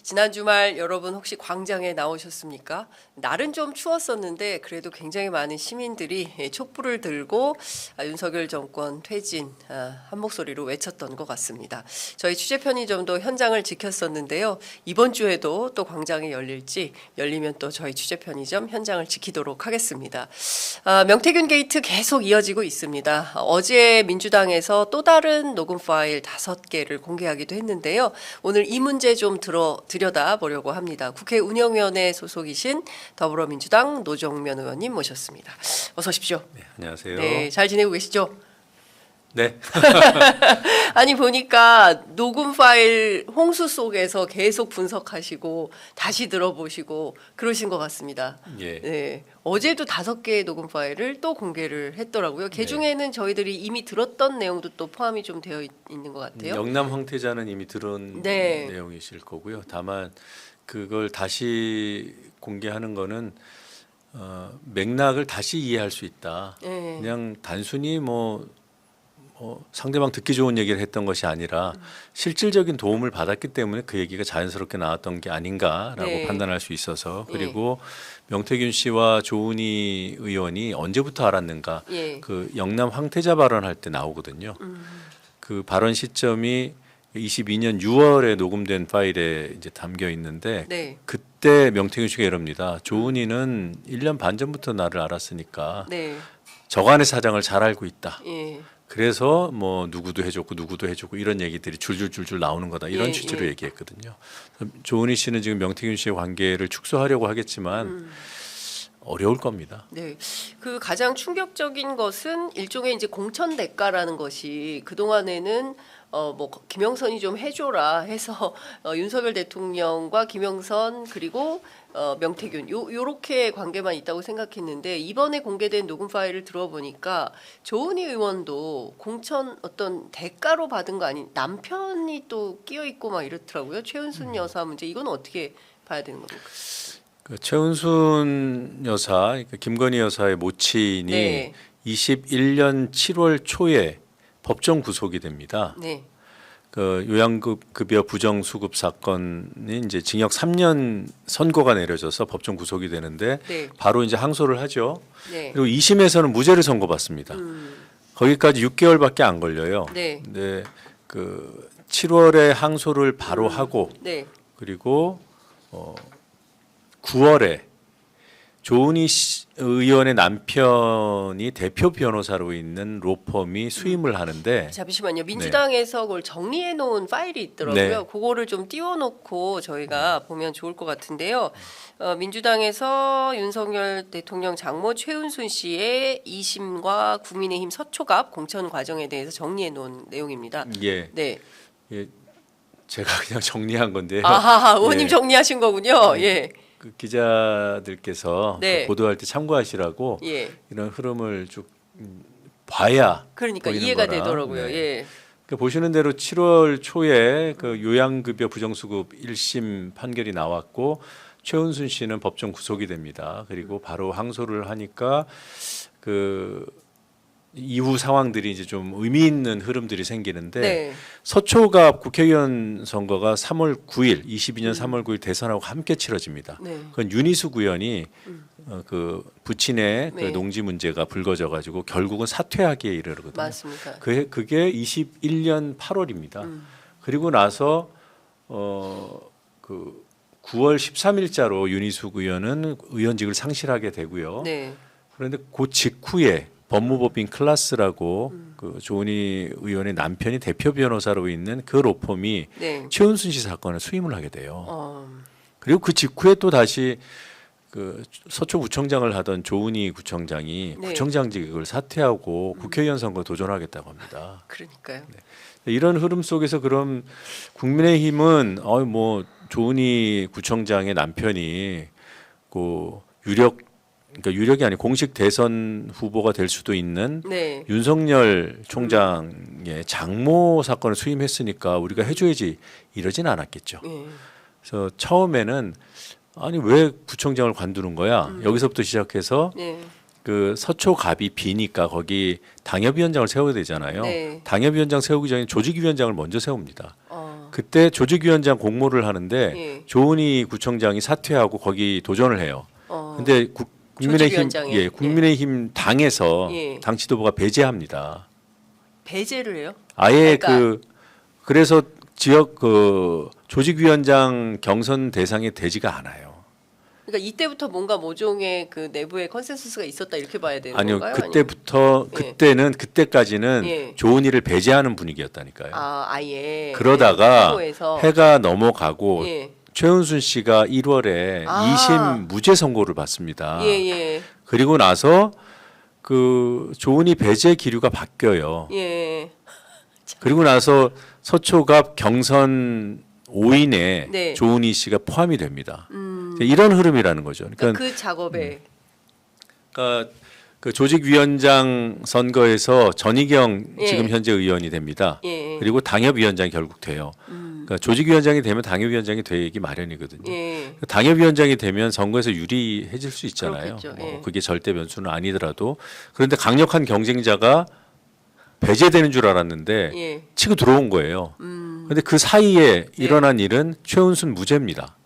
지난 주말 여러분 혹시 광장에 나오셨습니까? 날은 좀 추웠었는데 그래도 굉장히 많은 시민들이 촛불을 들고 윤석열 정권 퇴진 한 목소리로 외쳤던 것 같습니다. 저희 취재 편의점도 현장을 지켰었는데요. 이번 주에도 또 광장이 열릴지 열리면 또 저희 취재 편의점 현장을 지키도록 하겠습니다. 명태균 게이트 계속 이어지고 있습니다. 어제 민주당에서 또 다른 녹음 파일 5개를 공개하기도 했는데요. 오늘 이 문제 좀 들여다보려고 합니다. 국회 운영위원회 소속이신 더불어민주당 노정면 의원님 모셨습니다. 어서 오십시오. 네, 안녕하세요. 네, 잘 지내고 계시죠? 네. 아니 보니까 녹음 파일 홍수 속에서 계속 분석하시고 다시 들어보시고 그러신 것 같습니다. 예. 네, 어제도 5개의 녹음 파일을 또 공개를 했더라고요. 그 중에는 저희들이 이미 들었던 내용도 또 포함이 좀 되어 있는 것 같아요. 영남 황태자는 이미 들은 네. 내용이실 거고요. 다만 그걸 다시 공개하는 거는 맥락을 다시 이해할 수 있다. 네. 그냥 단순히 상대방 듣기 좋은 얘기를 했던 것이 아니라 실질적인 도움을 받았기 때문에 그 얘기가 자연스럽게 나왔던 게 아닌가라고 네. 판단할 수 있어서 그리고 명태균 씨와 조은희 의원이 언제부터 알았는가 예. 그 영남 황태자 발언할 때 나오거든요. 그 발언 시점이 22년 6월에 녹음된 파일에 이제 담겨 있는데 네. 그때 명태균 씨가 이럽니다. 조은희는 1년 반 전부터 나를 알았으니까 네. 저간의 사정을 잘 알고 있다. 예. 그래서 누구도 해줬고 이런 얘기들이 줄줄줄줄 나오는 거다 이런 예, 취지로 예. 얘기했거든요. 조은희 씨는 지금 명태균 씨의 관계를 축소하려고 하겠지만 어려울 겁니다. 네, 그 가장 충격적인 것은 일종의 이제 공천 대가라는 것이 그 동안에는 김영선이 좀 해줘라 해서 윤석열 대통령과 김영선 그리고 명태균 요렇게 관계만 있다고 생각했는데 이번에 공개된 녹음 파일을 들어보니까 조은희 의원도 공천 어떤 대가로 받은 거 아닌 남편이 또 끼어 있고 막 이렇더라고요. 최은순 여사 문제 이건 어떻게 봐야 되는 겁니까? 그 최은순 여사, 그러니까 김건희 여사의 모친이 네. 21년 7월 초에 법정 구속이 됩니다. 네. 그 요양급여 부정수급 사건이 이제 징역 3년 선고가 내려져서 법정 구속이 되는데 네. 바로 이제 항소를 하죠. 네. 그리고 2심에서는 무죄를 선고받습니다. 거기까지 6개월밖에 안 걸려요. 네. 근데 그 7월에 항소를 바로 하고 네. 그리고 9월에 조은희 의원의 남편이 대표 변호사로 있는 로펌이 수임을 하는데 잠시만요. 민주당에서 그걸 정리해 놓은 파일이 있더라고요. 네. 그거를 좀 띄워놓고 저희가 보면 좋을 것 같은데요. 민주당에서 윤석열 대통령 장모 최은순 씨의 2심과 국민의힘 서초갑 공천 과정에 대해서 정리해 놓은 내용입니다. 예, 네. 예, 제가 그냥 정리한 건데요. 아하, 의원님 예. 정리하신 거군요. 예. 그 기자들께서 네. 그 보도할 때 참고하시라고 예. 이런 흐름을 쭉 봐야 그러니까 보이는 이해가 거라. 되더라고요. 네. 예. 그러니까 보시는 대로 7월 초에 그 요양급여 부정수급 1심 판결이 나왔고 최은순 씨는 법정 구속이 됩니다. 그리고 바로 항소를 하니까 그 이후 상황들이 이제 좀 의미 있는 흐름들이 생기는데 네. 서초갑 국회의원 선거가 3월 9일, 22년 3월 9일 대선하고 함께 치러집니다. 네. 그건 윤희숙 의원이 그 부친의 그 네. 농지 문제가 불거져 가지고 결국은 사퇴하기에 이르거든요. 맞습니다. 그게 21년 8월입니다. 그리고 나서 그 9월 13일자로 윤희숙 의원은 의원직을 상실하게 되고요. 네. 그런데 그 직후에 법무법인 클라스라고 그 조은희 의원의 남편이 대표 변호사로 있는 그 로펌이 네. 최은순 씨 사건을 수임을 하게 돼요. 어, 그리고 그 직후에 또 다시 그 서초구청장을 하던 조은희 구청장이 네. 구청장직을 사퇴하고 국회의원 선거 도전하겠다고 합니다. 그러니까요. 이런 흐름 속에서 그럼 국민의힘은 조은희 구청장의 남편이 그 그러니까 유력이 아닌 공식 대선 후보가 될 수도 있는 네. 윤석열 총장의 장모 사건을 수임했으니까 우리가 해줘야지 이러진 않았겠죠. 예. 그래서 처음에는 아니 왜 구청장을 관두는 거야? 여기서부터 시작해서 네. 그 서초갑이 비니까 거기 당협위원장을 세워야 되잖아요. 네. 당협위원장 세우기 전에 조직위원장을 먼저 세웁니다. 그때 조직위원장 공모를 하는데 예. 조은희 구청장이 사퇴하고 거기 도전을 해요. 근데 조직위원장에. 국민의힘 당에서 예. 당 지도부가 배제합니다. 배제를 해요? 아예 그러니까- 그래서 지역 조직위원장 경선 대상에 되지가 않아요. 그러니까 이때부터 뭔가 모종의 그 내부의 컨센서스가 있었다 이렇게 봐야 되는 아니요, 건가요? 그때부터 예. 그때까지는 예. 조은희를 배제하는 분위기였다니까요. 아예. 그러다가 후보에서. 해가 넘어가고 예. 최은순 씨가 1월에 아. 2심 무죄 선고를 받습니다. 예. 그리고 나서 그 조은희 배제 기류가 바뀌어요. 예. 그리고 나서 서초갑 경선 5인에 네. 조은희 씨가 포함이 됩니다. 이런 흐름이라는 거죠. 그러니까 그 작업에 그러니까 그 조직위원장 선거에서 전희경 예. 지금 현재 의원이 됩니다. 예. 그리고 당협위원장이 결국 돼요. 그러니까 조직위원장이 되면 당협위원장이 되기 마련이거든요. 예. 당협위원장이 되면 선거에서 유리해질 수 있잖아요. 그렇겠죠. 뭐 예. 그게 절대 변수는 아니더라도 그런데 강력한 경쟁자가 배제되는 줄 알았는데 예. 치고 들어온 거예요. 그런데 그 사이에 일어난 일은 최은순 무죄입니다.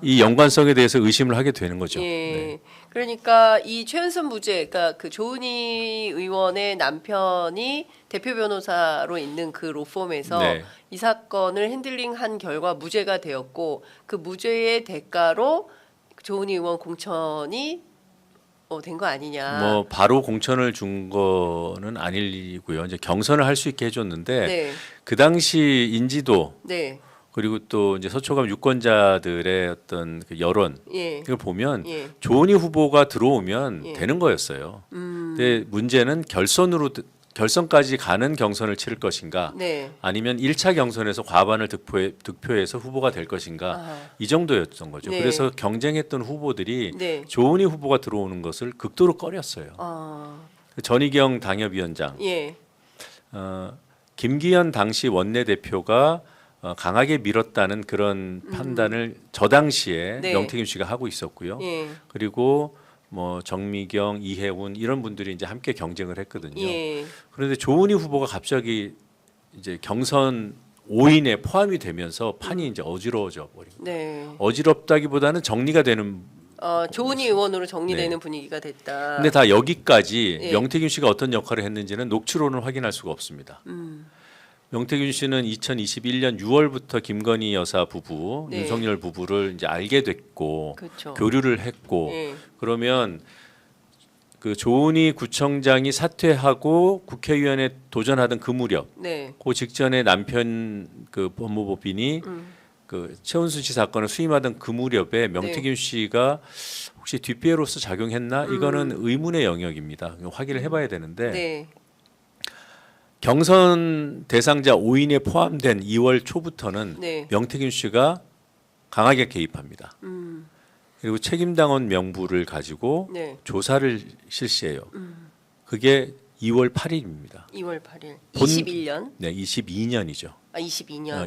이 연관성에 대해서 의심을 하게 되는 거죠. 예. 네. 그러니까 이 최은순 무죄, 그러니까 그 조은희 의원의 남편이 대표 변호사로 있는 그 로펌에서 네. 이 사건을 핸들링한 결과 무죄가 되었고 그 무죄의 대가로 조은희 의원 공천이 된 거 아니냐. 뭐 바로 공천을 준 거는 아니고요. 이제 경선을 할 수 있게 해줬는데 네. 그 당시 인지도 네. 그리고 또 이제 서초갑 유권자들의 어떤 그 여론 예. 이걸 보면 예. 조은희 후보가 들어오면 예. 되는 거였어요. 근데 문제는 결선까지 가는 경선을 치를 것인가 네. 아니면 1차 경선에서 과반을 득표해서 후보가 될 것인가 아하. 이 정도였던 거죠. 네. 그래서 경쟁했던 후보들이 네. 조은희 후보가 들어오는 것을 극도로 꺼렸어요. 전희경 당협위원장, 예. 김기현 당시 원내대표가 강하게 밀었다는 그런 판단을 저 당시에 네. 명태균 씨가 하고 있었고요. 예. 그리고 뭐 정미경, 이해운 이런 분들이 이제 함께 경쟁을 했거든요. 예. 그런데 조은희 후보가 갑자기 이제 경선 5인에 포함이 되면서 판이 이제 어지러워져 버린 거예요. 네. 어지럽다기보다는 정리가 되는. 조은희 의원으로 정리되는 네. 분위기가 됐다. 근데 다 여기까지 예. 명태균 씨가 어떤 역할을 했는지는 녹취로는 확인할 수가 없습니다. 명태균 씨는 2021년 6월부터 김건희 여사 부부, 네. 윤석열 부부를 이제 알게 됐고 그렇죠. 교류를 했고 예. 그러면 그 조은희 구청장이 사퇴하고 국회의원에 도전하던 그 무렵, 네. 그 직전에 남편 그 법무법인이 그 최은순 씨 사건을 수임하던 그 무렵에 명태균 씨가 혹시 뒷배로서 작용했나? 이거는 의문의 영역입니다. 확인을 해봐야 되는데 네. 경선 대상자 5인에 포함된 2월 초부터는 네. 명태균 씨가 강하게 개입합니다. 그리고 책임당원 명부를 가지고 네. 조사를 실시해요. 그게 2월 8일입니다. 2월 8일. 본- 21년. 네, 22년이죠. 22년.